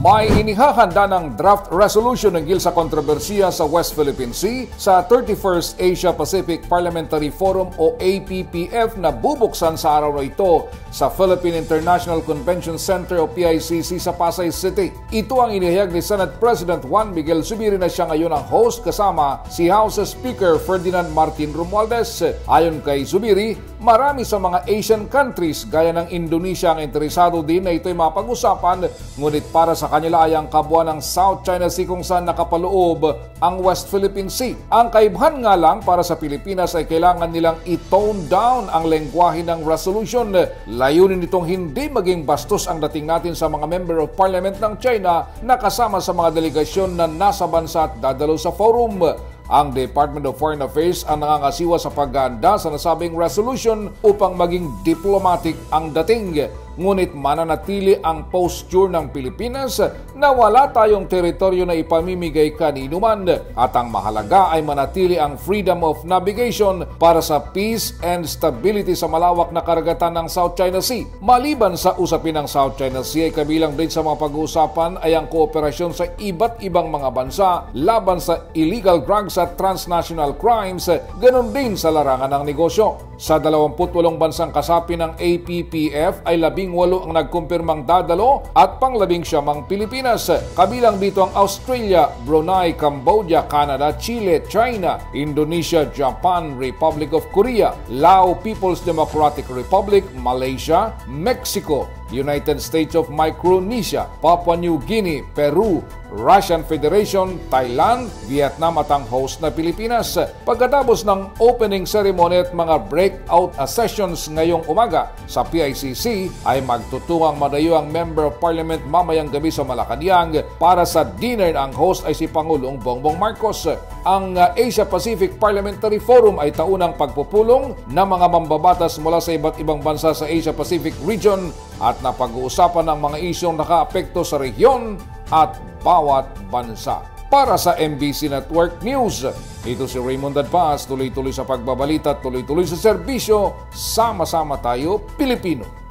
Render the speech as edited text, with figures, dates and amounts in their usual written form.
May inihahanda ng draft resolution hinggil sa kontrobersiya sa West Philippine Sea sa 31st Asia-Pacific Parliamentary Forum o APPF na bubuksan sa araw na ito sa Philippine International Convention Center o PICC sa Pasay City. Ito ang inihayag ni Senate President Juan Miguel Zubiri na siya ngayon ang host kasama si House Speaker Ferdinand Martin Romualdez. Ayon kay Zubiri, marami sa mga Asian countries gaya ng Indonesia ang interesado din na ito'y mapag-usapan, ngunit para sa kanila ay ang kabuuan ng South China Sea kung saan nakapaloob ang West Philippine Sea. Ang kaibahan nga lang para sa Pilipinas ay kailangan nilang i-tone down ang lengguwahe ng resolution. Layunin nitong hindi maging bastos ang dating natin sa mga member of parliament ng China na kasama sa mga delegasyon na nasa bansa at dadalo sa forum. Ang Department of Foreign Affairs ang nangangasiwa sa paghahanda sa nasabing resolution upang maging diplomatic ang dating. Ngunit mananatili ang posture ng Pilipinas na wala tayong teritoryo na ipamimigay kanino man at ang mahalaga ay manatili ang freedom of navigation para sa peace and stability sa malawak na karagatan ng South China Sea. Maliban sa usapin ng South China Sea ay kabilang din sa mga pag-uusapan ay ang kooperasyon sa iba't ibang mga bansa laban sa illegal drugs at transnational crimes, ganon din sa larangan ng negosyo. Sa 28 bansang kasapi ng APPF ay 18 ang nagkumpirmang dadalo at pang-19 ang Pilipinas. Kabilang dito ang Australia, Brunei, Cambodia, Canada, Chile, China, Indonesia, Japan, Republic of Korea, Lao People's Democratic Republic, Malaysia, Mexico, United States of Micronesia, Papua New Guinea, Peru, Russian Federation, Thailand, Vietnam at ang host na Pilipinas. Pagkatapos ng opening ceremony at mga breakout sessions ngayong umaga sa PICC ay magtutungang madayo ang Member of Parliament mamayang gabi sa Malacanang para sa dinner. Ang host ay si Pangulong Bongbong Marcos. Ang Asia-Pacific Parliamentary Forum ay taunang pagpupulong ng mga mambabatas mula sa iba't ibang bansa sa Asia-Pacific region at napag-uusapan ng mga isyong nakaapekto sa rehiyon at bawat bansa. Para sa MBC Network News, ito si Raymond Dadpaz, tuloy-tuloy sa pagbabalita at tuloy-tuloy sa serbisyo. Sama-sama tayo, Pilipino.